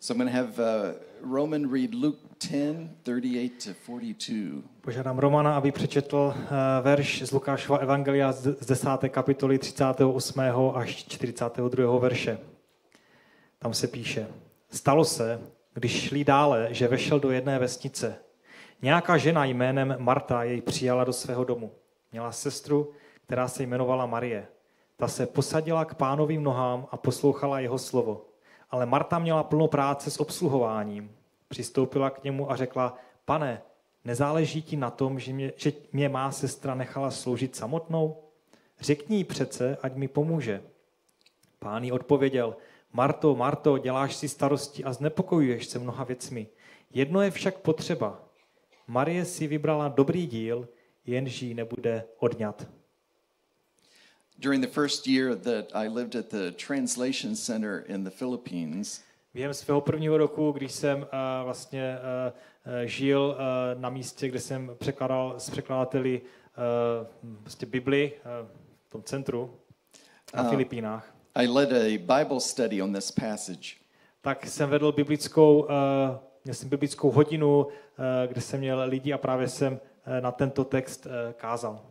So I'm going to have Roman read Luke 10:38 to 42. Požádám Romana, aby přečetl verš z Lukášova evangelia z 10. kapitoly 38. až 42. verše. Tam se píše: Stalo se, když šli dále, že vešel do jedné vesnice. Nějaká žena jménem Marta jej přijala do svého domu. Měla sestru, která se jmenovala Marie. Ta se posadila k Pánovým nohám a poslouchala jeho slovo. Ale Marta měla plno práce s obsluhováním. Přistoupila k němu a řekla: Pane, nezáleží ti na tom, že mě má sestra nechala sloužit samotnou? Řekni jí přece, ať mi pomůže. Pán jí odpověděl: Marto, Marto, děláš si starosti a znepokojuješ se mnoha věcmi. Jedno je však potřeba. Marie si vybrala dobrý díl, jenž jí nebude odňat. During the first year that I lived at the translation center in the Philippines, během svého prvního roku, když jsem žil na místě, kde jsem překládal s překladateli Bibli v tom centru na Filipínách. I led a Bible study on this passage. Tak jsem vedl biblickou hodinu, kde jsem měl lidi a právě jsem na tento text kázal.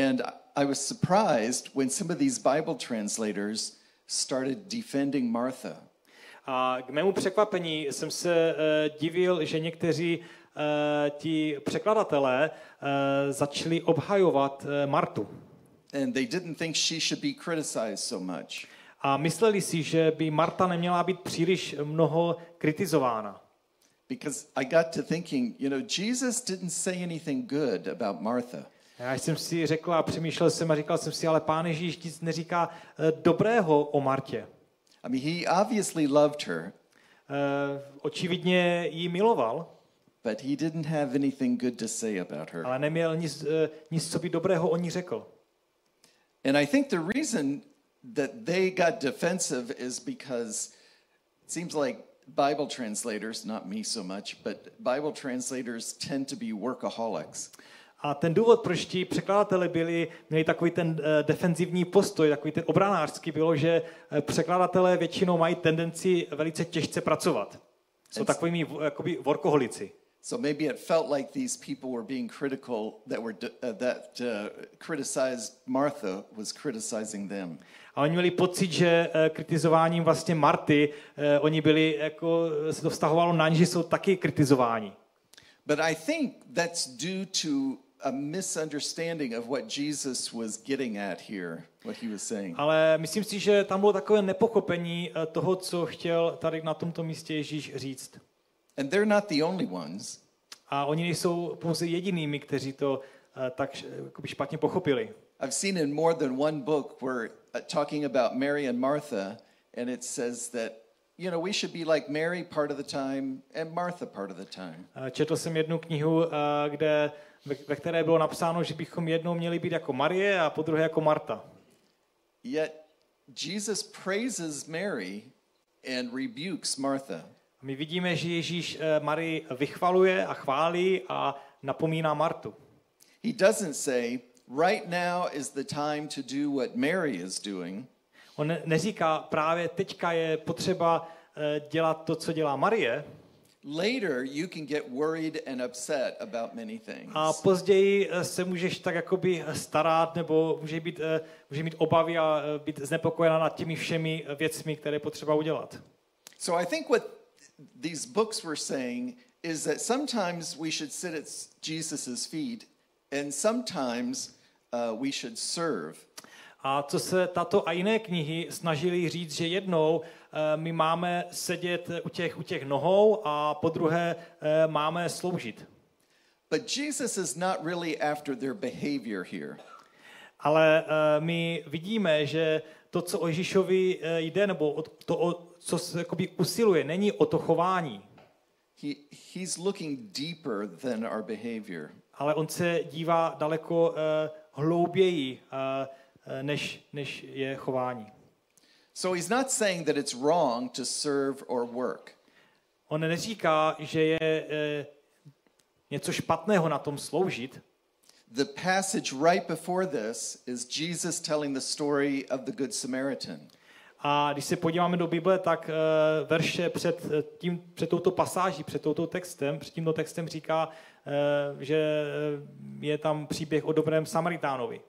And I was surprised when some of these Bible translators started defending Martha. A k mému překvapení jsem se divil, že někteří ti překladatelé začali obhajovat Martu. And they didn't think she should be criticized so much. A mysleli si, že by Marta neměla být příliš mnoho kritizována. Because I got to thinking, Jesus didn't say anything good about Martha. Já jsem si řekl a přemýšlel jsem a říkal jsem si, ale Pán Ježíš nic neříká dobrého o Martě. I mean, he obviously loved her. Očividně ji miloval. But he didn't have anything good to say about her. Ale neměl nic, co by dobrého o ní řekl. And I think the reason that they got defensive is because it seems like Bible translators, not me so much, but Bible translators tend to be workaholics. A ten důvod, proč ti překladatelé měli takový ten defenzivní postoj, takový ten obranářský, bylo, že překladatelé většinou mají tendenci velice těžce pracovat. Jsou takovými jakoby workoholici. So maybe it felt like these people were being critical that criticized Martha was criticizing them. A oni měli pocit, že kritizováním vlastně Marty, oni byli se to vztahovalo na ně, že jsou taky kritizováni. But I think that's due to a misunderstanding of what Jesus was getting at here, what he was saying. Ale myslím si, že tam bylo takové nepochopení toho, co chtěl tady na tomto místě Ježíš říct. And they're not the only ones. A oni nejsou pouze jedinými, kteří to tak špatně pochopili. I've seen in more than one book where talking about Mary and Martha, and it says that we should be like Mary part of the time and Martha part of the time. Četl jsem jednu knihu, ve které bylo napsáno, že bychom jednou měli být jako Marie a po druhé jako Marta. Yet Jesus praises Mary and rebukes Martha. My vidíme, že Ježíš Marii vychvaluje a chválí a napomíná Martu. He doesn't say, right now is the time to do what Mary is doing. On neříká, právě teďka je potřeba dělat to, co dělá Marie. Later you can get worried and upset about many things. A později se můžeš tak jakoby starat, nebo může mít obavy a být znepokojena nad těmi všemi věcmi, které potřeba udělat. So I think what these books were saying is that sometimes we should sit at Jesus's feet and sometimes we should serve. A co se tato a jiné knihy snažili říct, že jednou my máme sedět u těch nohou a po druhé máme sloužit. But Jesus is not really after their behavior here. Ale my vidíme, že to, co o Ježíšovi jde, nebo co se jakoby usiluje, není o to chování. He's looking deeper than our behavior. Ale on se dívá daleko hlouběji, než je chování. So he's not saying that it's wrong to serve or work. On neříká, že je něco špatného na tom sloužit. The passage right before this is Jesus telling the story of the Good Samaritan. A když se podíváme do Bible, tak verše před touto pasáží, před tímto textem říká, že je tam příběh o dobrém Samaritánovi.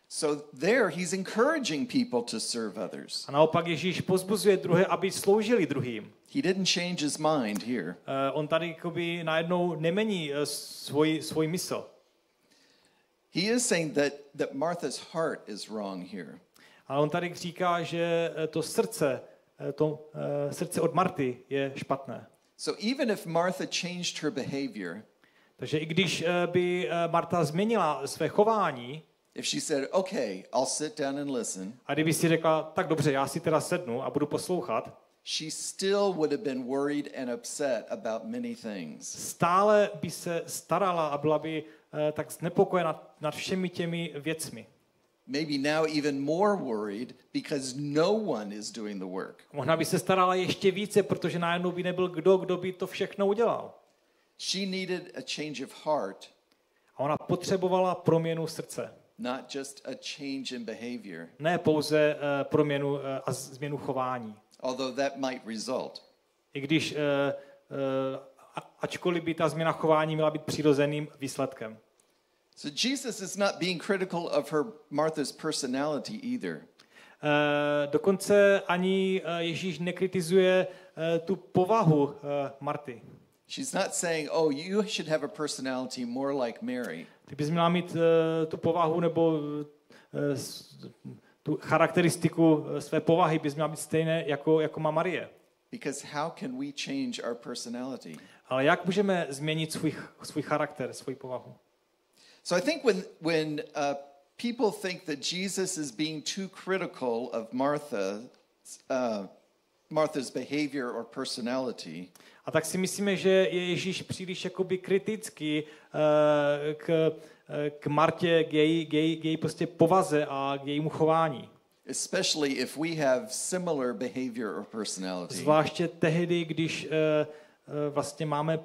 So there he's encouraging people to serve others. A naopak Ježíš pozbuzuje druhé, aby sloužili druhým. He didn't change his mind here. On tady jakoby najednou nemění svůj mysl. He is saying that Martha's heart is wrong here. Ale on tady říká, že to srdce od Marty je špatné. So even if Martha changed her behavior, takže i když by Marta změnila své chování, if she said, "Okay, I'll sit down and listen," a kdyby si řekla, tak dobře, já si teda sednu a budu poslouchat, she still would have been worried and upset about many things. Stále by se starala a byla by tak znepokojena nad všemi těmi věcmi. Maybe now even more worried because no one is doing the work. Možná by se starala ještě více, protože najednou by nebyl kdo by to všechno udělal. She needed a change of heart. A ona potřebovala proměnu srdce. Not just a change in behavior. Ne pouze proměnu a změnu chování. Although that might result. I když ačkoliv by ta změna chování měla být přirozeným výsledkem. So Jesus is not being critical of Martha's personality either. Dokonce ani Ježíš nekritizuje tu povahu Marty. She's not saying, "Oh, you should have a personality more like Mary." Ty bys měla mít tu povahu nebo tu charakteristiku své povahy bys měla být stejné jako má Marie. Because how can we change our personality? Ale jak můžeme změnit svůj charakter, svou povahu? So I think when people think that Jesus is being too critical of Martha's behavior or personality. A tak si myslíme, že je Ježíš příliš jakoby kritický k Martě, k její prostě povaze a k jejímu chování. Especially if we have similar behavior or personality. Zvláště tehdy, když vlastně máme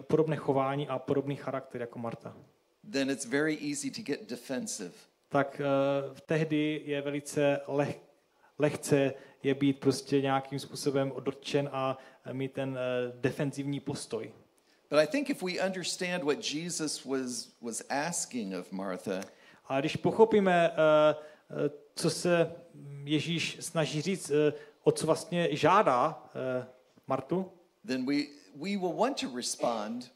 podobné chování a podobný charakter jako Marta. Then it's very easy to get defensive. Tak tehdy je velice lehce je být prostě nějakým způsobem dotčen a mít ten defenzivní postoj. But I think if we understand what Jesus was asking of Martha, a když pochopíme, co se Ježíš snaží říct, o co vlastně žádá Martu, then we will want to respond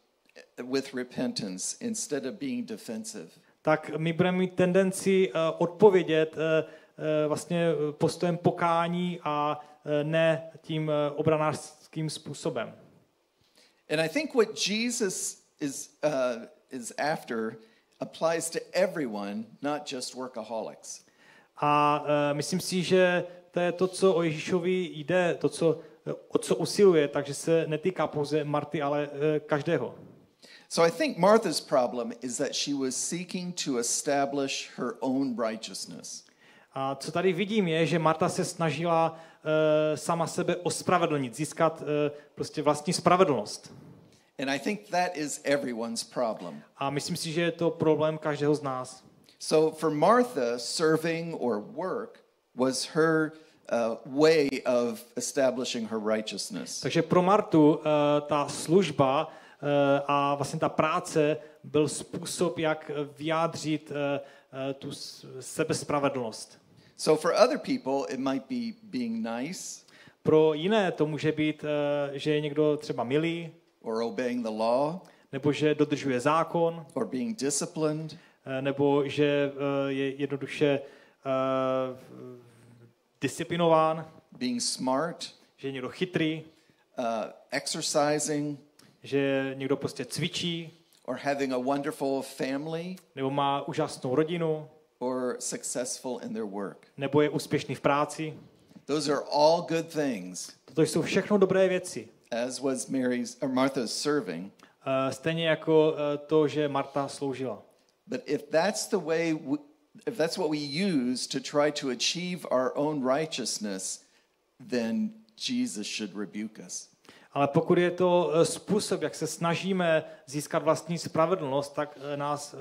with repentance instead of being defensive. Tak my budeme mít tendenci odpovědět vlastně postojem pokání a ne tím obranářským způsobem. And I think what Jesus is after applies to everyone, not just workaholics. A myslím si, že to je to, co o Ježíšovi jde, o co usiluje, takže se netýká pouze Marty, ale každého. So I think Martha's problem is that she was seeking to establish her own righteousness. A co tady vidím je, že Marta se snažila sama sebe ospravedlnit, získat prostě vlastní spravedlnost. And I think that is everyone's problem. A myslím si, že je to problém každého z nás. So for Martha, serving or work was her way of establishing her righteousness. Takže pro Martu ta služba a vlastně ta práce byl způsob, jak vyjádřit tu sebespravedlnost. So for other people it might be being nice. Pro jiné to může být, že je někdo třeba milý, or obeying the law, nebo že dodržuje zákon, or being disciplined, nebo že je jednoduše disciplinován, being smart, že je někdo chytrý, exercising, že někdo prostě cvičí, or having a wonderful family, nebo má úžasnou rodinu, or successful in their work. nebo je úspěšný v práci. Those are all good things. To jsou všechno dobré věci. As was Martha's serving. Stejně jako to, že Marta sloužila. But if that's what we use to try to achieve our own righteousness, then Jesus should rebuke us. Ale pokud je to způsob, jak se snažíme získat vlastní spravedlnost, tak nás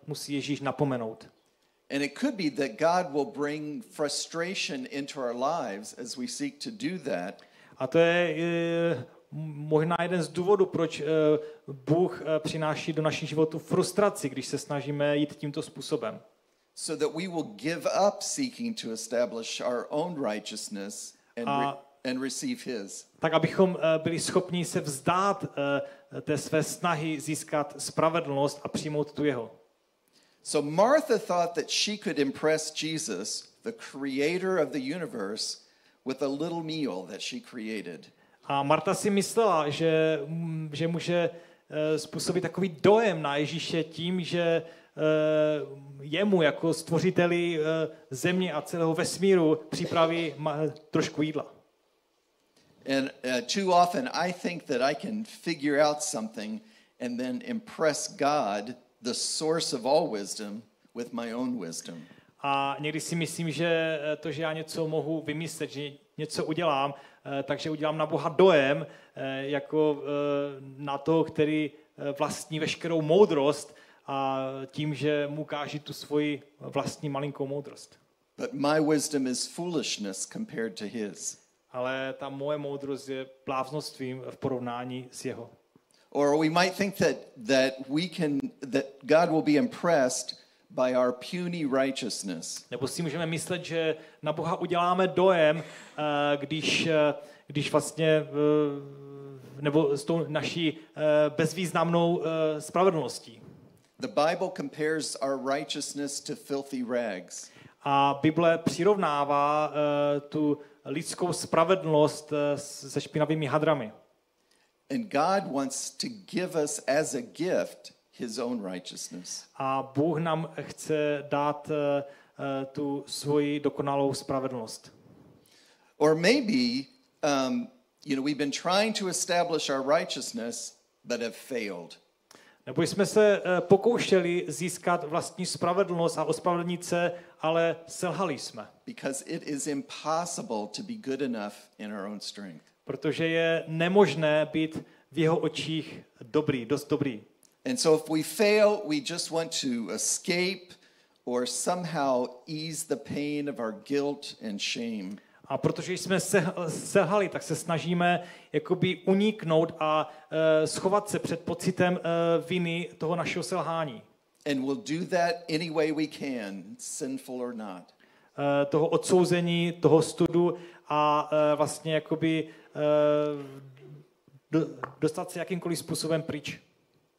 musí Ježíš napomenout. And it could be that God will bring frustration into our lives as we seek to do that. A to je možná jeden z důvodů, proč Bůh přináší do našich životů frustraci, když se snažíme jít tímto způsobem. So that we will give up seeking to establish our own righteousness and receive his. Tak abychom byli schopni se vzdát té své snahy získat spravedlnost a přijmout tu jeho. So Martha thought that she could impress Jesus, the creator of the universe, with a little meal that she created. A Marta si myslela, že může způsobit takový dojem na Ježíše tím, že jemu jako stvořiteli země a celého vesmíru připraví trošku jídla. And too often I think that I can figure out something and then impress God, the source of all wisdom, with my own wisdom. A někdy si myslím, že to, že já něco mohu vymyslet, že něco udělám, takže udělám na Boha dojem, jako na toho, který vlastní veškerou moudrost a tím, že mu ukáží tu svoji vlastní malinkou moudrost. But my wisdom is foolishness compared to his. Ale ta moje moudrost je bláznostvím v porovnání s jeho. Or we might think that God will be impressed by our puny righteousness. Nebo si můžeme myslet, že na Boha uděláme dojem, když vlastně nebo s tou naší bezvýznamnou spravedlností. The Bible compares our righteousness to filthy rags. A Bible přirovnává tu lidskou spravedlnost se špinavými hadrami. And God wants to give us as a gift his own righteousness. A Bůh nám chce dát tu svoji dokonalou spravedlnost. Or maybe we've been trying to establish our righteousness but have failed. Nebo jsme se pokoušeli získat vlastní spravedlnost a ospravedlnit se, ale selhali jsme. Because it is impossible to be good enough in our own strength. Protože je nemožné být v jeho očích dobrý, dost dobrý. And so if we fail, we just want to escape or somehow ease the pain of our guilt and shame. A protože jsme selhali, tak se snažíme jakoby uniknout a schovat se před pocitem viny toho našeho selhání. And we'll do that any way we can, sinful or not. Toho odsouzení, toho studu a vlastně jakoby dostat se jakýmkoliv způsobem pryč.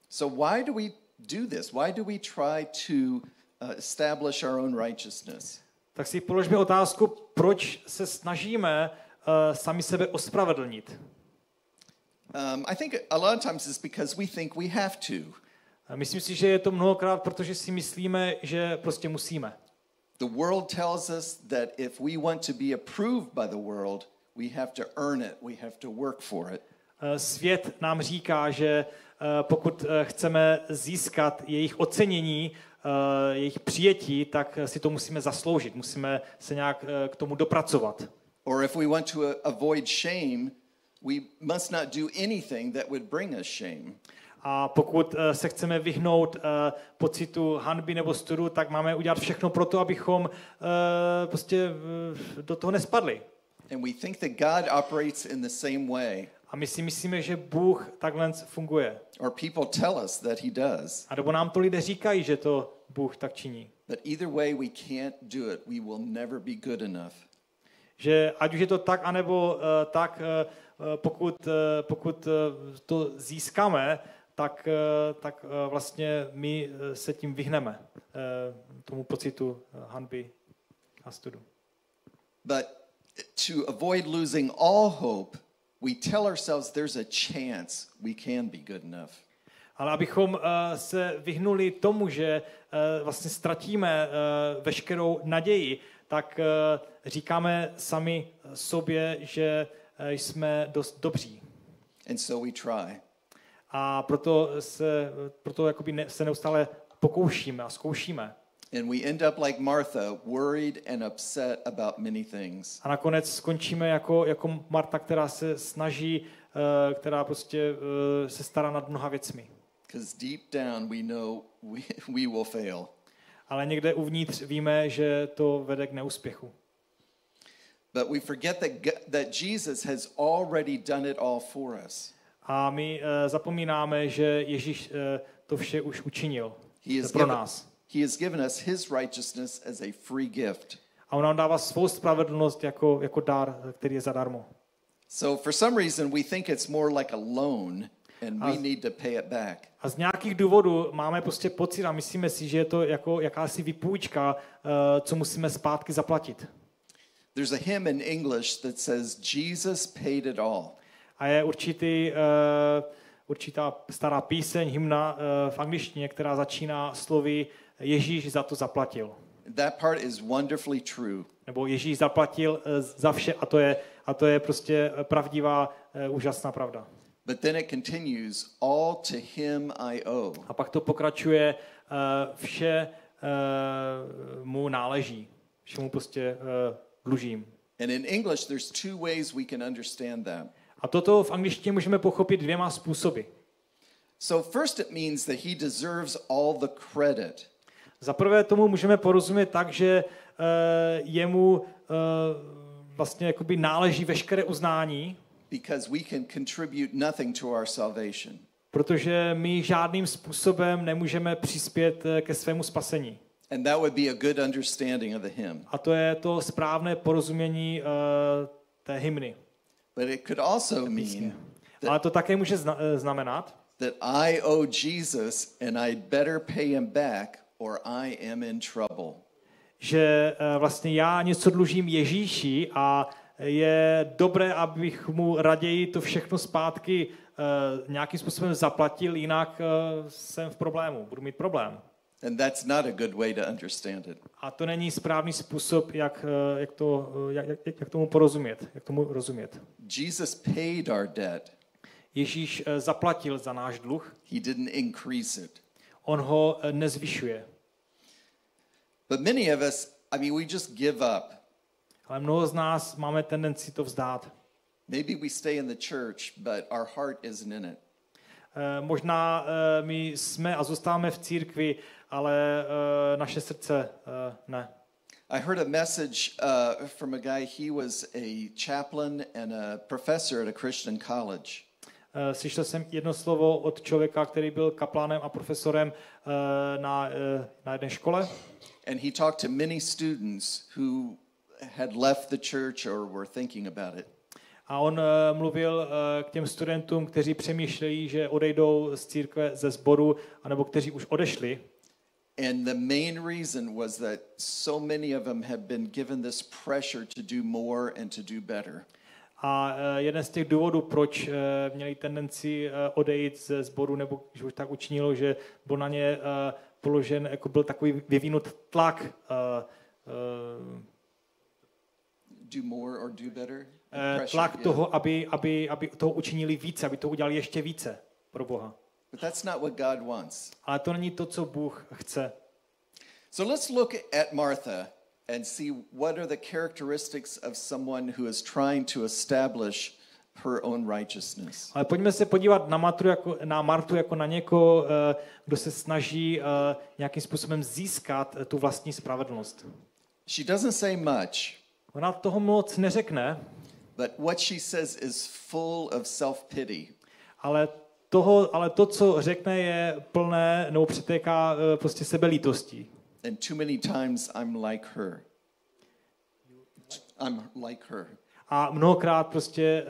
So why do we do this? Why do we try to establish our own righteousness? Tak si položme otázku, proč se snažíme sami sebe ospravedlnit. I think a lot of times it's because we think we have to. Myslím si, že je to mnohokrát, protože si myslíme, že prostě musíme. The world tells us that if we want to be approved by the world, we have to earn it, we have to work for it. Svět nám říká, že pokud chceme získat jejich ocenění, jejich přijetí, tak si to musíme zasloužit, musíme se nějak k tomu dopracovat. Or if we want to avoid shame, we must not do anything that would bring us shame. A pokud se chceme vyhnout pocitu hanby nebo studu, tak máme udělat všechno pro to, abychom prostě do toho nespadli. And we think that God operates in the same way. A my si myslíme, že Bůh takhle funguje. Or people tell us that he does. A nebo nám to lidé říkají, že to Bůh tak činí. But either way we can't do it. We will never be good enough. Že ať už je to tak, anebo tak, pokud to získáme, tak vlastně my se tím vyhneme tomu pocitu hanby a studu. But to avoid losing all hope, we tell ourselves there's a chance we can be good enough. Ale abychom se vyhnuli tomu, že vlastně ztratíme veškerou naději, tak říkáme sami sobě, že jsme dost dobří. And so we try. A proto jakoby se neustále pokoušíme a zkoušíme. And we end up like Martha, worried and upset about many things. A nakonec skončíme jako Marta, která se snaží, která prostě se stará nad mnoha věcmi. Because deep down we know we will fail. ale někde uvnitř víme, že to vede k neúspěchu. But we forget that Jesus has already done it all for us. A my zapomínáme, že Ježíš to vše už učinil pro nás. He has given us his righteousness as a free gift. A on nám dává svou spravedlnost jako dar, který je zadarmo. So for some reason we think it's more like a loan and we need to pay it back. A z nějakých důvodů máme prostě pocit a myslíme si, že je to jako jakási vypůjčka, co musíme zpátky zaplatit. There's a hymn in English that says Jesus paid it all. A je určitá stará píseň, hymna v angličtině, která začíná slovy Ježíš za to zaplatil. That part is wonderfully true. Nebo Ježíš zaplatil za vše a to je prostě pravdivá, úžasná pravda. But then it continues, all to him I owe. A pak to pokračuje, vše mu náleží, všemu prostě dlužím. And in English there's two ways we can understand that. A toto v angličtině můžeme pochopit dvěma způsoby. So first it means that he deserves all the credit. Za prvé tomu můžeme porozumět tak, že jemu vlastně jakoby náleží veškeré uznání, because we can contribute nothing to our salvation. Protože my žádným způsobem nemůžeme přispět ke svému spasení. And that would be a good understanding of the hymn. A to je to správné porozumění té hymny. But it could also mean Ale to také může znamenat, that I owe Jesus and I'd better pay him back or I am in trouble. Že vlastně já něco dlužím Ježíši a je dobré, abych mu raději to všechno zpátky nějakým způsobem zaplatil, jinak jsem v problému, budu mít problém. And that's not a good way to understand it. A to není správný způsob, jak tomu porozumět, jak tomu rozumět. Jesus paid our debt. Ježíš zaplatil za náš dluh. He didn't increase it. On ho nezvyšuje. But many of us, we just give up. Ale mnoho z nás máme tendenci to vzdát. Maybe we stay in the church, but our heart isn't in it. Možná my jsme a zůstáváme v církvi, ale naše srdce ne. I heard a message from a guy, he was a chaplain and a professor at a Christian college. Slyšel jsem jedno slovo od člověka, který byl kaplánem a profesorem na jedné škole. And he talked to many students who had left the church or were thinking about it. A on mluvil k těm studentům, kteří přemýšlejí, že odejdou z církve, ze sboru, anebo kteří už odešli. And the main reason was that so many of them had been given this pressure to do more and to do better. A jeden z těch důvodů, proč měli tendenci odejít ze sboru, nebo když už tak učinilo, že byl na ně položen, jako byl takový vyvinut tlak. Do more or do better? Tlak toho, aby toho učinili více, aby to udělali ještě více pro Boha. But that's not what God wants. Ale to není to, co Bůh chce. So let's look at Martha and see what are the characteristics of someone who is trying to establish her own righteousness. Ale pojďme se podívat na Martu jako na někoho, kdo se snaží nějakým způsobem získat tu vlastní spravedlnost. She doesn't say much. Ona toho moc neřekne. But what she says is full of self-pity. Ale to, co řekne, je plné, nebo přetéká prostě sebelítostí. And too many times I'm like her. I'm like her. A mnohokrát prostě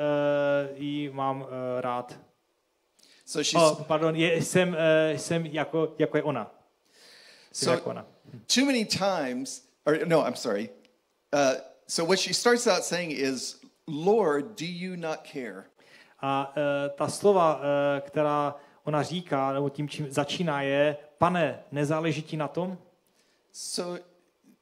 jí mám rád. So she's, jsem jako je ona. Too many times, so what she starts out saying is, Lord, do you not care? A ta slova, která ona říká, nebo tím, čím začíná, je: Pane, nezáleží ti na tom? So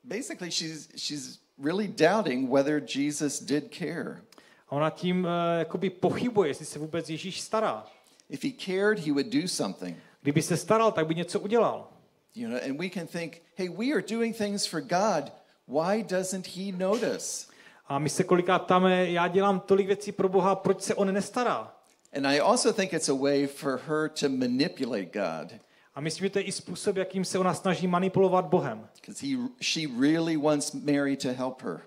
basically she's really doubting whether Jesus did care. A ona tím jakoby pochybuje, jestli se vůbec Ježíš stará. If he cared, he would do something. Kdyby se staral, tak by něco udělal. And we can think, hey, we are doing things for God. Why doesn't he notice? A my se kolikrát ptáme, já dělám tolik věcí pro Boha, proč se on nestará? And I also think it's a way for her to manipulate God. A myslím, že to je i způsob, jakým se ona snaží manipulovat Bohem. Because she really wants Mary to help her.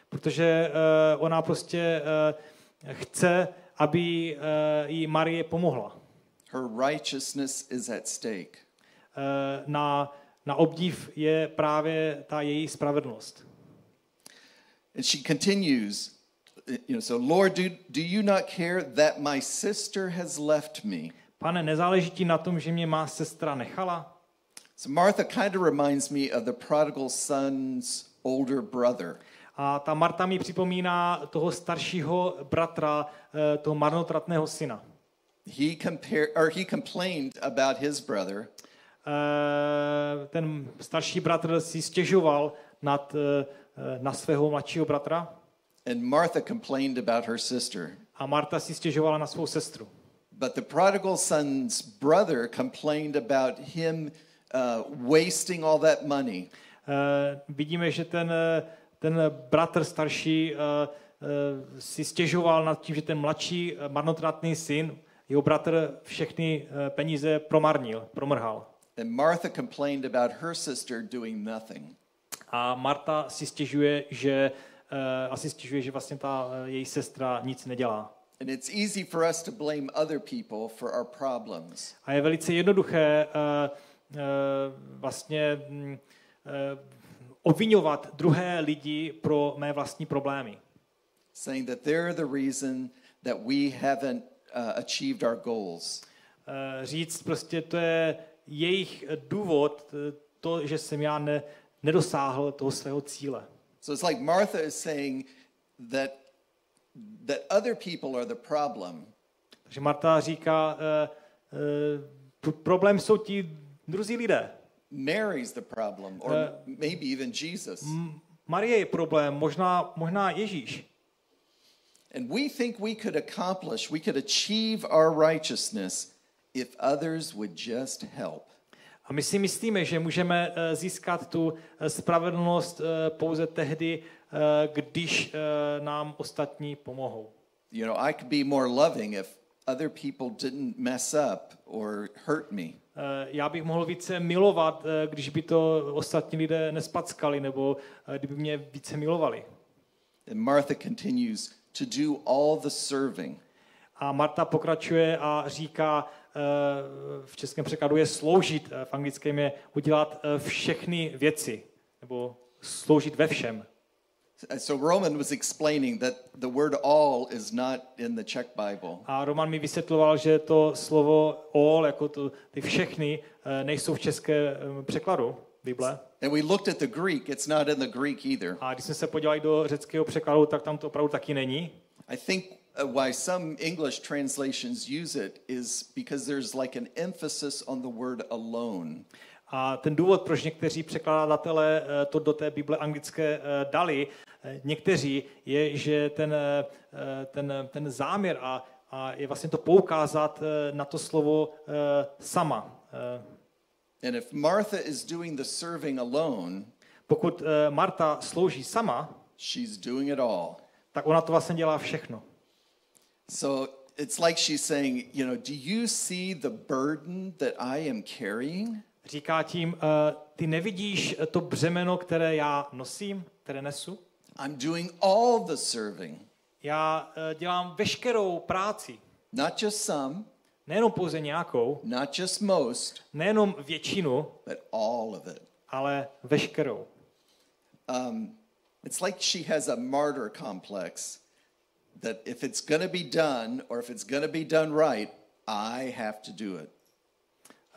Protože ona prostě chce, aby jí Marie pomohla. Her righteousness is at stake. Na obdiv je právě ta její spravedlnost. And she continues, so Lord, do you not care that my sister has left me? Pane, nezáleží ti na tom, že mě má sestra nechala? So Martha kind of reminds me of the prodigal son's older brother. A ta Marta mi připomíná toho staršího bratra, toho marnotratného syna. He complained about his brother. Ten starší bratr si stěžoval na svého mladšího bratra. And Martha complained about her sister. A Marta si stěžovala na svou sestru. But the prodigal son's brother complained about him wasting all that money. Vidíme, že ten bratr starší si stěžoval nad tím, že ten mladší marnotratný syn, jeho bratr, všechny peníze promrhal. And Martha complained about her sister doing nothing. A Marta si stěžuje, že vlastně ta její sestra nic nedělá. And it's easy for us to blame other people for our problems. A je velice jednoduché vlastně obviňovat druhé lidi pro mé vlastní problémy. Saying that they're the reason that we haven't achieved our goals. Říct prostě, to je jejich důvod, to, že jsem já nedosáhl toho svého cíle. So it's like Martha is saying that other people are the problem. Takže Marta říká, problém jsou ti druzí lidé. Mary's the problem, or maybe even Jesus. Marie je problém, možná Ježíš. And we think we could achieve our righteousness if others would just help. A my si myslíme, že můžeme získat tu spravedlnost pouze tehdy, když nám ostatní pomohou. I could be more loving if other people didn't mess up or hurt me. Já bych mohl více milovat, když by to ostatní lidé nespackali, nebo kdyby mě více milovali. And Martha continues to do all the serving. A Marta pokračuje a říká, v českém překladu je sloužit, v anglickém je udělat všechny věci, nebo sloužit ve všem. So Roman was explaining that the word all is not in the Czech Bible. A Roman mi vysvětloval, že to slovo all, jako ty všechny, nejsou v českém překladu Bible. And we looked at the Greek, it's not in the Greek either. A když jsme se podívali do řeckého překladu, tak tam to opravdu taky není. I think why some English translations use it is because there's like an emphasis on the word alone. A ten důvod, proč někteří překladatelé to do té Bible anglické dali, někteří, je, že ten záměr a je vlastně to poukázat na to slovo sama. And if Martha is doing the serving alone, pokud Marta slouží sama, she's doing it all. Tak ona to vlastně dělá všechno. So it's like she's saying, do you see the burden that I am carrying? Říká tím, ty nevidíš to břemeno, které já nosím, které nesu? I'm doing all the serving. Já dělám veškerou práci. Not just some. Nejenom pouze nějakou. Not just most. Nejenom většinu. But all of it. Ale veškerou. It's like she has a martyr complex that if it's going to be done or if it's going to be done right, I have to do it.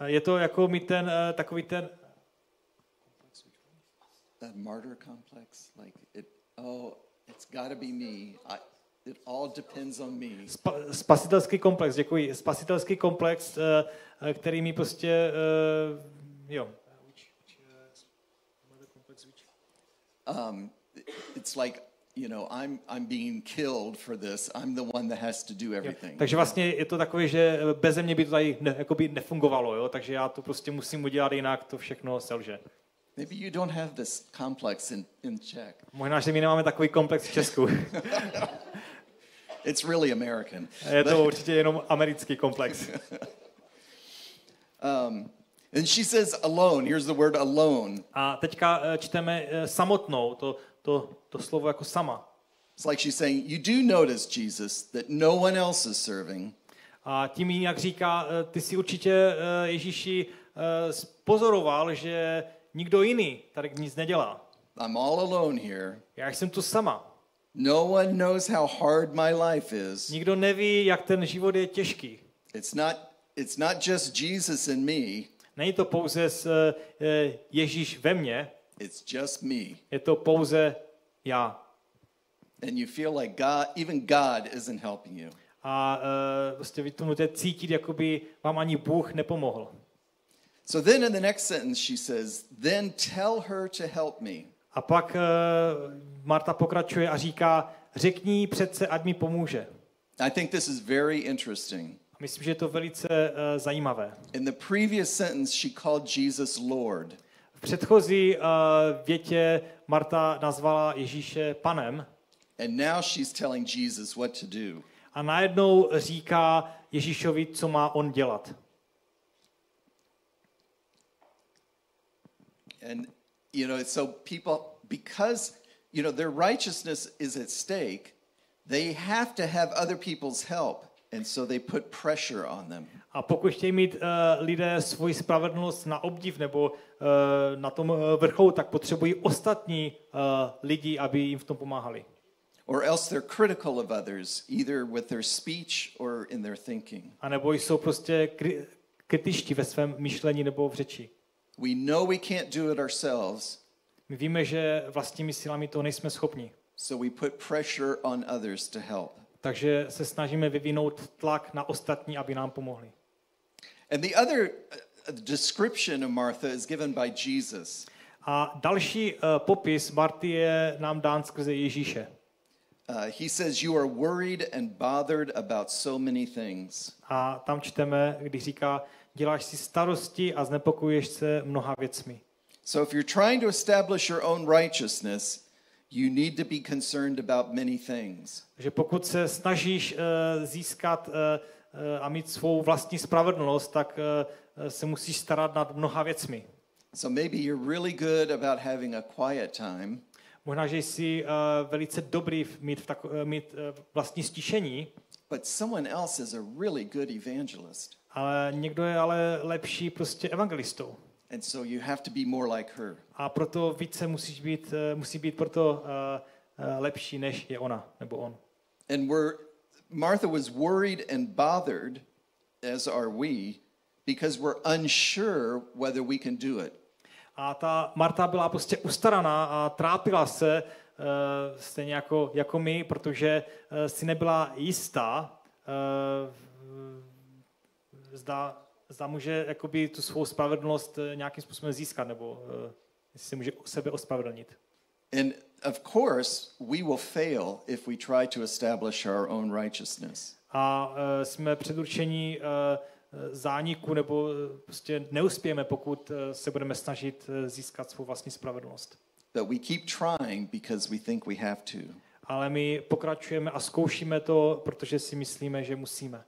Je to jako mi takový ten that martyr complex, like it's got to be me. It all depends on me. Spasitelský komplex, děkuji. Spasitelský komplex, který mi prostě It's like, I'm being killed for this. I'm the one that has to do everything. Takže vlastně je to takové, že beze mě by to tady jakoby nefungovalo, jo? Takže já to prostě musím udělat, jinak to všechno selže. Maybe you don't have this complex in Czech. Možná, že my nemáme takový komplex v Česku. It's really American. Je to určitě jenom americký komplex. And she says alone. Here's the word alone. A teďka čteme samotnou, to slovo jako sama. It's like she's saying, you do notice, Jesus, that no one else is serving. A tím jinak říká, ty si určitě, Ježíši, pozoroval, že nikdo jiný tady nic nedělá. I'm all alone here. Já jsem tu sama. No one knows how hard my life is. Nikdo neví, jak ten život je těžký. It's not just Jesus and me. Není to pouze Ježíš ve mně. It's just me. Je to pouze já. And you feel like even God isn't helping you. A prostě vy to můžete cítit, jakoby vám ani Bůh nepomohl. So then in the next sentence she says, then tell her to help me. A pak Marta pokračuje a říká, řekni jí přece, ať mi pomůže. I think this is very interesting. Myslím, že je to velice zajímavé. In the previous sentence she called Jesus Lord. V předchozí větě Marta nazvala Ježíše panem. And now she's telling Jesus what to do. A najednou říká Ježíšovi, co má on dělat. And so people, because their righteousness is at stake, they have to have other people's help, and so they put pressure on them. A pokud chtějí mít lidé svoji spravedlnost na obdiv nebo na tom vrcholu, tak potřebují ostatní lidi, aby jim v tom pomáhali. Or else they're critical of others, either with their speech or in their thinking. A nebo jsou prostě kritičtí ve svém myšlení nebo v řeči. We know we can't do it ourselves. My víme, že vlastními silami to nejsme schopni. So we put pressure on others to help. Takže se snažíme vyvinout tlak na ostatní, aby nám pomohli. And the other description of Martha is given by Jesus. A další popis Marty je nám dán skrze Ježíše. He says, you are worried and bothered about so many things. A tam čteme, když říká, děláš si starosti a znepokojuješ se mnoha věcmi. So if you're trying to establish your own righteousness, you need to be concerned about many things. Že pokud se snažíš získat a mít svou vlastní spravedlnost, tak se musíš starat nad mnoha věcmi. So maybe you're really good about having a quiet time. Možná, že jsi velice dobrý mít vlastní stišení, but someone else is a really good evangelist. Ale někdo je ale lepší prostě evangelistou. And so you have to be more like her. A proto více musí být proto lepší, než je ona nebo on. And Martha was worried and bothered, as are we, because we're unsure whether we can do it. A ta Marta byla prostě ustaraná a trápila se stejně jako my, protože si nebyla jistá, zda může jakoby tu svou spravedlnost nějakým způsobem získat, nebo jestli se může sebe ospravedlnit. And of course, we will fail if we try to establish our own righteousness. A jsme předurčení zániku, nebo prostě neuspějeme, pokud se budeme snažit získat svou vlastní spravedlnost. But we keep trying because we think we have to. Ale my pokračujeme a zkoušíme to, protože si myslíme, že musíme.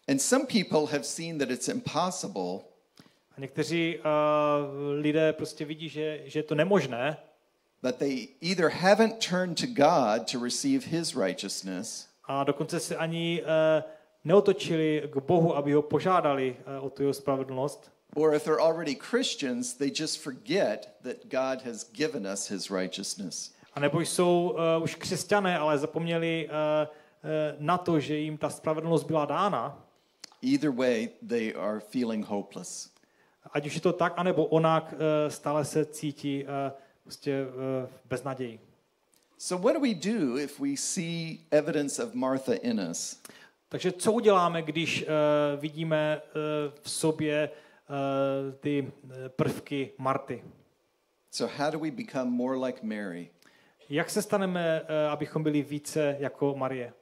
And some people have seen that it's impossible. A někteří lidé prostě vidí, že je to nemožné. But they either haven't turned to God to receive his righteousness. A dokonce se ani neotočili k Bohu, aby ho požádali o tu jeho spravedlnost. Or if they're already Christians, they just forget that God has given us his righteousness. A nebo jsou už křesťané, ale zapomněli na to, že jim ta spravedlnost byla dána. Either way, they are feeling hopeless. Ať už je to tak, anebo onak, stále se cítí prostě bez naději. So what do we do if we see evidence of Martha in us? Takže co uděláme, když vidíme v sobě ty prvky Marty? So how do we become more like Mary? Jak se staneme, abychom byli více jako Marie?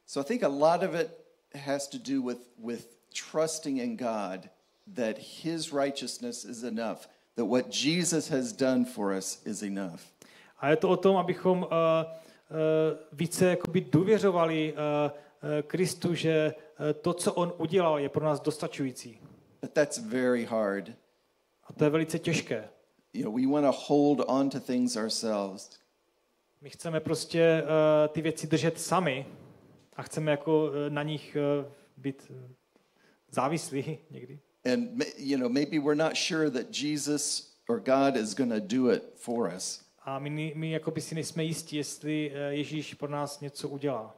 So I think a lot of it has to do with trusting in God that his righteousness is enough, that what Jesus has done for us is enough. A je to o tom, abychom více jakoby důvěřovali Kristu, že to, co on udělal, je pro nás dostačující. But that's very hard. A to je velice těžké. You know, we want to hold on to things ourselves. My chceme prostě ty věci držet sami a chceme jako na nich být závislí někdy. And you know, maybe we're not sure that Jesus or God is going to do it for us. A my jako by si nejsme jistí, jestli Ježíš pro nás něco udělá.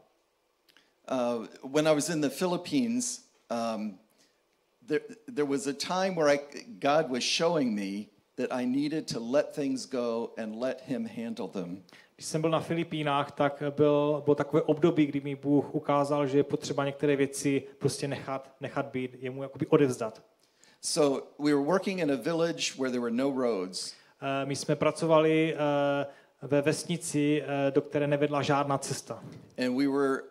When I was in the Philippines, there was a time where God was showing me that I needed to let things go and let him handle them. Když jsem byl na Filipínách, tak bylo takové období, kdy mi Bůh ukázal, že je potřeba některé věci prostě nechat být, jemu jakoby odevzdat. So we were working in a village where there were no roads. My jsme pracovali ve vesnici, do které nevedla žádná cesta. And we were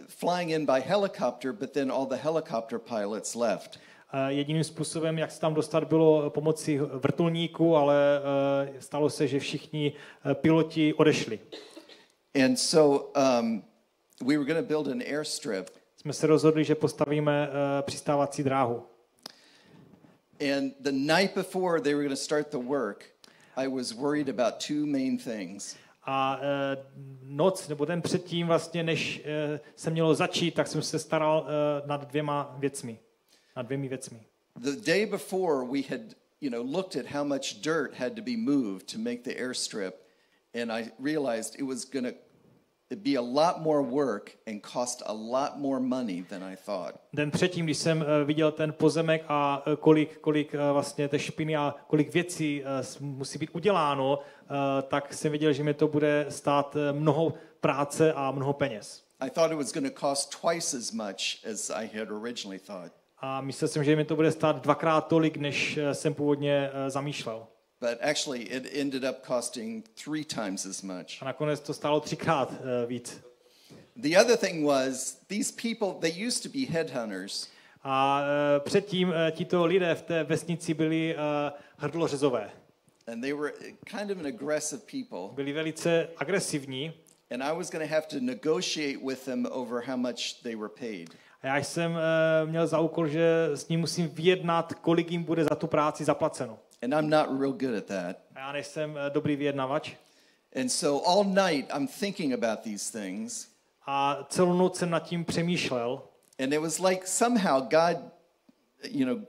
flying in by helicopter, but then all the helicopter pilots left. Jediným způsobem, jak se tam dostat, bylo pomocí vrtulníku, ale stalo se, že všichni piloti odešli. And so we were going to build an airstrip. Jsme se rozhodli, že postavíme přistávací dráhu. And the night before they were going to start the work, I was worried about two main things. A noc, nebo den předtím vlastně, než se mělo začít, tak jsem se staral nad dvěma věcmi. The day before we had, you know, looked at how much dirt had to be moved to make the airstrip, and I realized it was going to be a lot more work and cost a lot more money than I thought. Den předtím, když jsem viděl ten pozemek a kolik vlastně té špiny a kolik věcí musí být uděláno, tak jsem viděl, že mi to bude stát mnoho práce a mnoho peněz. I thought it was going to cost twice as much as I had originally thought. A myslel jsem, že mi to bude stát dvakrát tolik, než jsem původně zamýšlel. But actually it ended up costing 3 times as much. A nakonec to stálo 3krát víc. The other thing was these people, they used to be headhunters. A předtím tito lidé v té vesnici byli hrdlořezové. And they were kind of an aggressive people. Byli velice agresivní. And I was going to have to negotiate with them over how much they were paid. A já jsem měl za úkol, že s ním musím vyjednat, kolik jim bude za tu práci zaplaceno. And I'm not real good at that. A já nejsem dobrý vyjednavač. And so all night I'm thinking about these things. A celou noc jsem nad tím přemýšlel. And it was like somehow God, you know,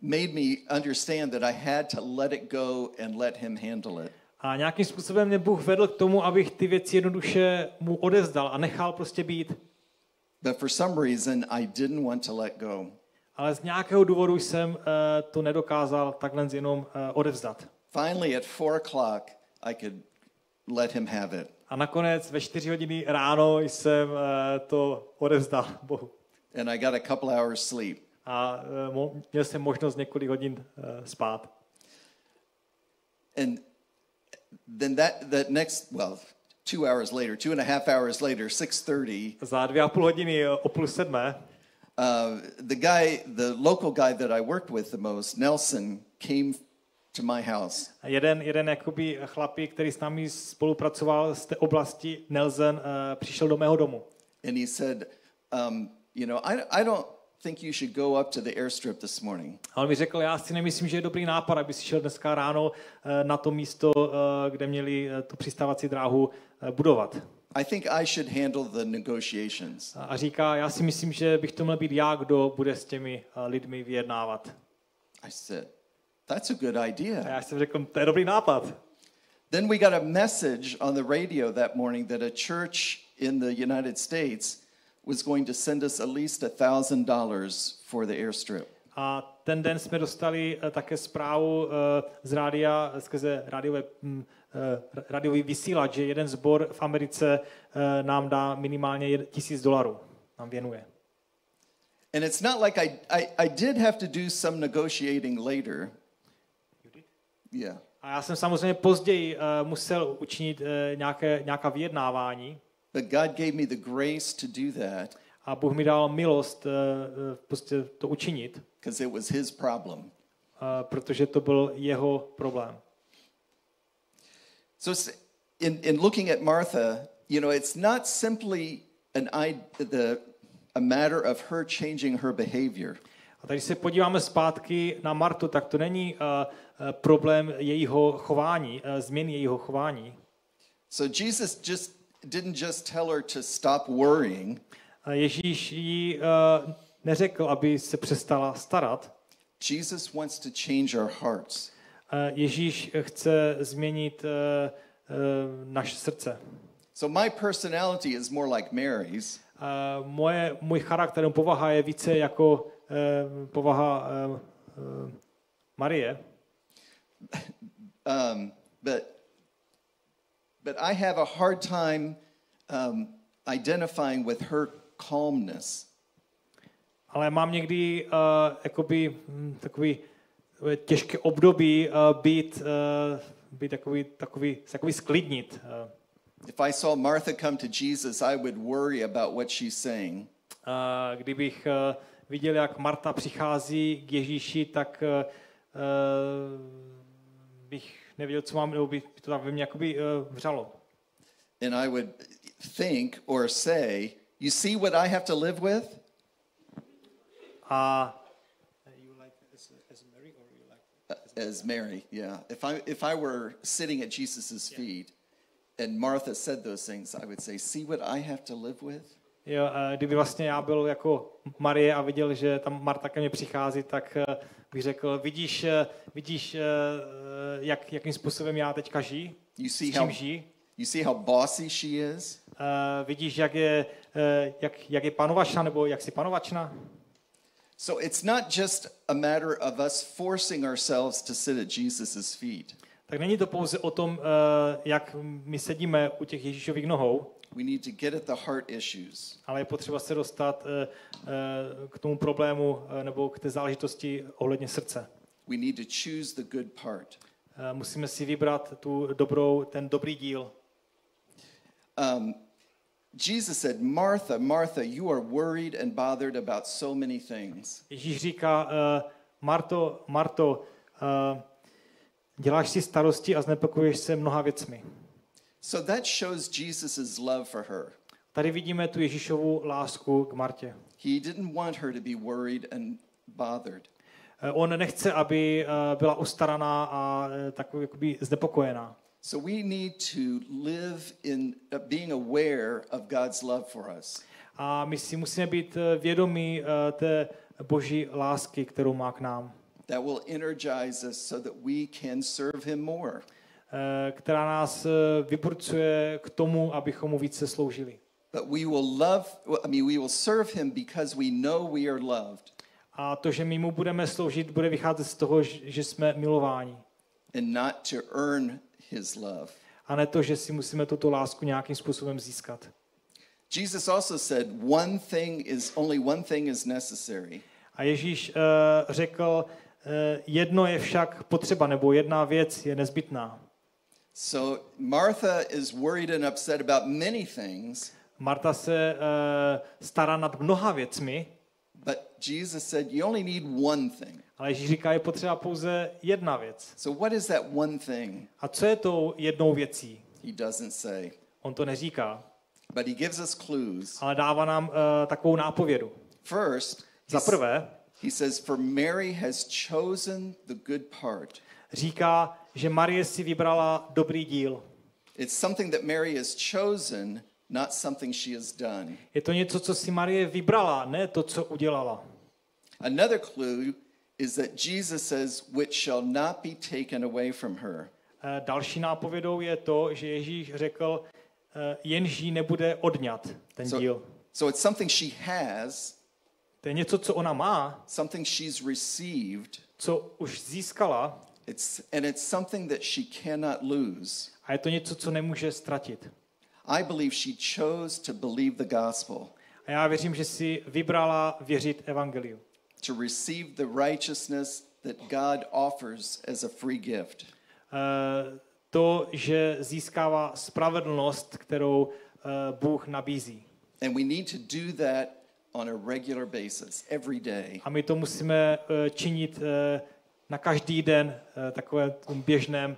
made me understand that I had to let it go and let him handle it. A nějakým způsobem mě Bůh vedl k tomu, abych ty věci jednoduše mu odevzdal a nechal prostě být. But for some reason I didn't want to let go. Ale z nějakého důvodu jsem to nedokázal takhle jenom odevzdat. Finally at 4:00 I could let him have it. A nakonec ve 4 hodiny ráno jsem to odevzdal Bohu. And I got a couple hours sleep. A měl jsem možnost několik hodin spát. And then that next, well, 2 hours later, 2.5 hours later, 6:30. Za 2,5 hodiny o 6:30. The local guy that I worked with the most, Nelson, came to my house. Jeden jakoby chlapík, který s námi spolupracoval z té oblasti, Nelson, přišel do mého domu. And he said, you know, I don't think you should go up to the airstrip this morning. A on mi řekl, já si nemyslím, že je dobrý nápad, aby si šel dneska ráno na to místo, kde měli tu přistávací dráhu budovat. I think I should handle the negotiations. A říká, já si myslím, že bych to měl být já, kdo bude s těmi lidmi vyjednávat. I said, that's a good idea. A já jsem řekl, to je dobrý nápad. Then we got a message on the radio that morning that a church in the United States was going to send us at least $1,000 for the airstrip. A ten den jsme dostali také zprávu z rádia, skrze rádiový vysílač, že jeden sbor v Americe nám dá minimálně $1,000, nám věnuje. And it's not like I did have to do some negotiating later. You did? Yeah. A já jsem samozřejmě později musel učinit nějaká vyjednávání. But God gave me the grace to do that. A Bůh mi dal milost prostě to učinit. Because it was his problem. Protože to byl jeho problém. So in looking at Martha, you know, it's not simply a matter of her changing her behavior. A když se podíváme zpátky na Martu, tak to není problém jejího chování, změny jejího chování. So Jesus didn't just tell her to stop worrying. Ježíš jí neřekl, aby se přestala starat. Jesus wants to change our hearts. Ježíš chce změnit naše srdce. So my personality is more like Mary's. Můj charakter, povaha je více jako povaha Marie. But I have a hard time identifying with her calmness. Ale mám někdy takový těžké období být takový sklidnit. If I saw Martha come to Jesus, I would worry about what she's saying. Kdybych viděl, jak Marta přichází k Ježíši, tak bych nevěděl, co mám, nebo by to tak ve mně jakoby vřalo. And I would think or say, you see what I have to live with? You like as Mary or you like as Mary, yeah. If I were sitting at Jesus's feet and Martha said those things, I would say, see what I have to live with? Jo, kdyby vlastně já byl jako Marie a viděl, že tam Marta ke mně přichází, tak bych řekl, vidíš jakým způsobem já teďka žiji? S čím žiji? You see how bossy she is? Vidíš, jak je panovačná, nebo jak si panovačná? So it's not just a matter of us forcing ourselves to sit at Jesus's feet. Tak není to pouze o tom, jak my sedíme u těch Ježíšových nohou. We need to get at the heart issues. Ale je potřeba se dostat k tomu problému nebo k té záležitosti ohledně srdce. We need to choose the good part. Musíme si vybrat ten dobrý díl. Jesus said, Martha, Martha, you are worried and bothered about so many things. Ježíš říká, Marto, děláš si starosti a znepokojuješ se mnoha věcmi. So that shows Jesus's love for her. Tady vidíme tu Ježíšovu lásku k Martě. He didn't want her to be worried and bothered. On nechce, aby byla ustaraná a takový jakoby znepokojená. So we need to live in being aware of God's love for us. A my si musíme být vědomí té Boží lásky, kterou má k nám. That will energize us so that we can serve him more. Která nás vyburcuje k tomu, abychom mu více sloužili. But we will serve him because we know we are loved. A to, že my mu budeme sloužit, bude vycházet z toho, že jsme milováni. And not to earn his love. A ne to, že si musíme tuto lásku nějakým způsobem získat. Jesus also said, only one thing is necessary. A Ježíš řekl, jedno je však potřeba, nebo jedna věc je nezbytná. So Martha is worried and upset about many things. Marta se stará nad mnoha věcmi. But Jesus said you only need one thing. Ale Ježíš říká, je potřeba pouze jedna věc. So what is that one thing? A co je tou jednou věcí? He doesn't say. On to neříká. But he gives us clues. Ale dává nám takovou nápovědu. First, za prvé, he says, for Mary has chosen the good part. Říká, že Marie si vybrala dobrý díl. It's something that Mary has chosen, not something she has done. Je to něco, co si Marie vybrala, ne to, co udělala. Another clue is that Jesus says, which shall not be taken away from her. Další nápovědou je to, že Ježíš řekl, jenž jí nebude odňat ten díl. So it's something she has. To je něco, co ona má. Something she's received. Co už získala. And it's something that she cannot lose. A je to něco, co nemůže ztratit. I believe she chose to believe the gospel. A já věřím, že si vybrala věřit evangeliu. To receive the righteousness that God offers as a free gift. To, že získává spravedlnost, kterou Bůh nabízí. And we need to do that on a regular basis, every day. A my to musíme činit na každý den, takovém běžném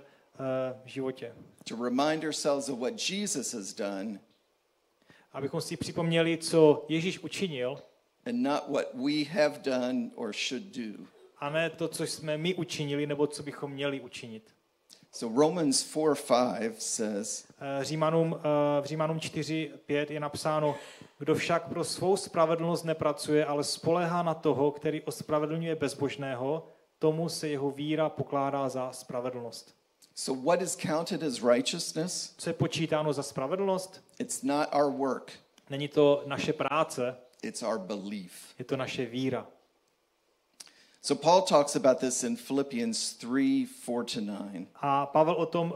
životě. To remind ourselves of what Jesus has done. Abychom si připomněli, co Ježíš učinil. and not what we have done or should do. A ne to, co jsme my učinili, nebo co bychom měli učinit. So Romans 4:5 says, v Římanům 4:5 je napsáno, kdo však pro svou spravedlnost nepracuje, ale spoléhá na toho, který ospravedlňuje bezbožného, tomu se jeho víra pokládá za spravedlnost. so what is counted as righteousness? Co je počítáno za spravedlnost? It's not our work, Není to naše práce, it's our belief. je to naše víra. So Paul talks about this in Philippians 3:4-9. A Pavel o tom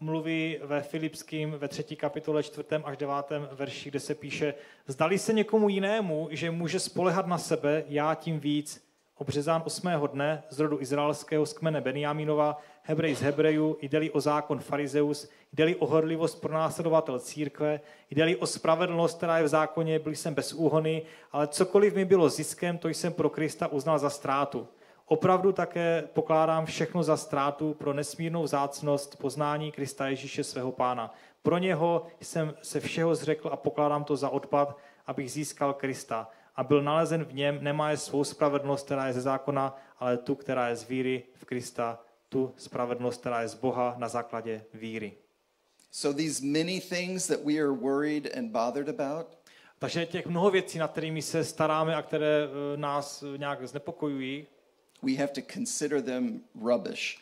mluví ve Filipským ve 3. kapitole 4. až 9. verši, kde se píše, zdali se někomu jinému, že může spolehat na sebe, já tím víc, obřezán 8. dne z rodu izraelského z kmene Benjamínova, Hebrej z Hebrejů, jde-li o zákon farizeus, jde-li o horlivost pronásledovatel církve, jde-li o spravedlnost, která je v zákoně, byl jsem bez úhony, ale cokoliv mi bylo ziskem, to jsem pro Krista uznal za ztrátu. Opravdu také pokládám všechno za ztrátu pro nesmírnou vzácnost poznání Krista Ježíše svého Pána. Pro něho jsem se všeho zřekl a pokládám to za odpad, abych získal Krista a byl nalezen v něm, nemá je svou spravedlnost, která je ze zákona, ale tu, která je z víry v Krista, tu spravedlnost, která je z Boha na základě víry. So these many things that we are worried and bothered about, Takže těch mnoho věcí, nad kterými se staráme a které nás nějak znepokojují, we have to consider them rubbish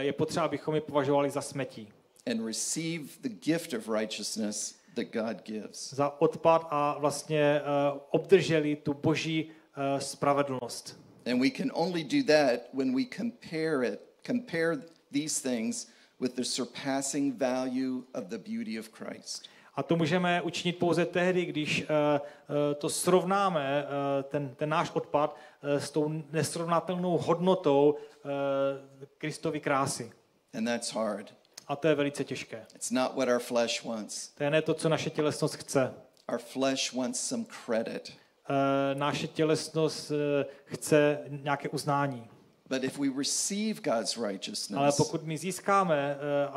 je potřeba, abychom je považovali za smetí. and receive the gift of righteousness that God gives. Za odpad a vlastně obdrželi tu boží spravedlnost. And we can only do that when we compare these things with the surpassing value of the beauty of Christ. A to můžeme učinit pouze tehdy, když to srovnáme, ten náš odpad, s tou nesrovnatelnou hodnotou Kristovy krásy. And that's hard. A to je velice těžké. It's not what our flesh wants. To je ne to, co naše tělesnost chce. Our flesh wants some credit. Naše tělesnost chce nějaké uznání. But if we receive God's Ale righteousness pokud my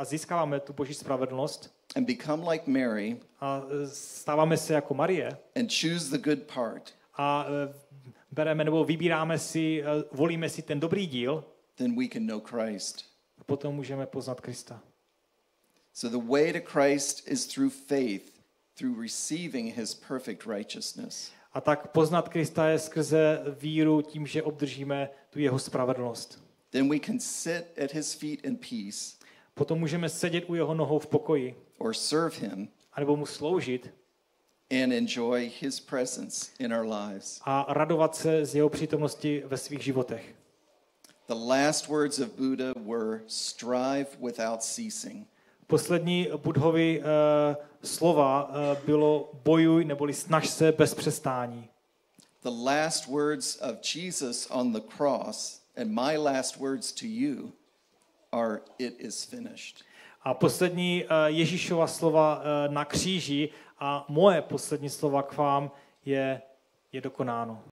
získáváme tu boží spravedlnost and become like Mary a stáváme se jako Marie and choose the good part, a bereme nebo vybíráme si, volíme si ten dobrý díl, then we can know Christ. potom můžeme poznat Krista. So the way to Christ is through faith, through receiving his perfect righteousness. A tak poznat Krista je skrze víru tím, že obdržíme tu jeho spravedlnost. Then we can sit at his feet in peace Potom můžeme sedět u jeho nohou v pokoji, or serve him anebo mu sloužit and enjoy his presence in our lives. a radovat se z jeho přítomnosti ve svých životech. The last words of Buddha were strive without ceasing. Poslední Buddhovy slova bylo bojuj neboli snaž se bez přestání. The last words of Jesus on the cross and my last words to you are it is finished. A poslední Ježíšova slova na kříži a moje poslední slova k vám je dokonáno.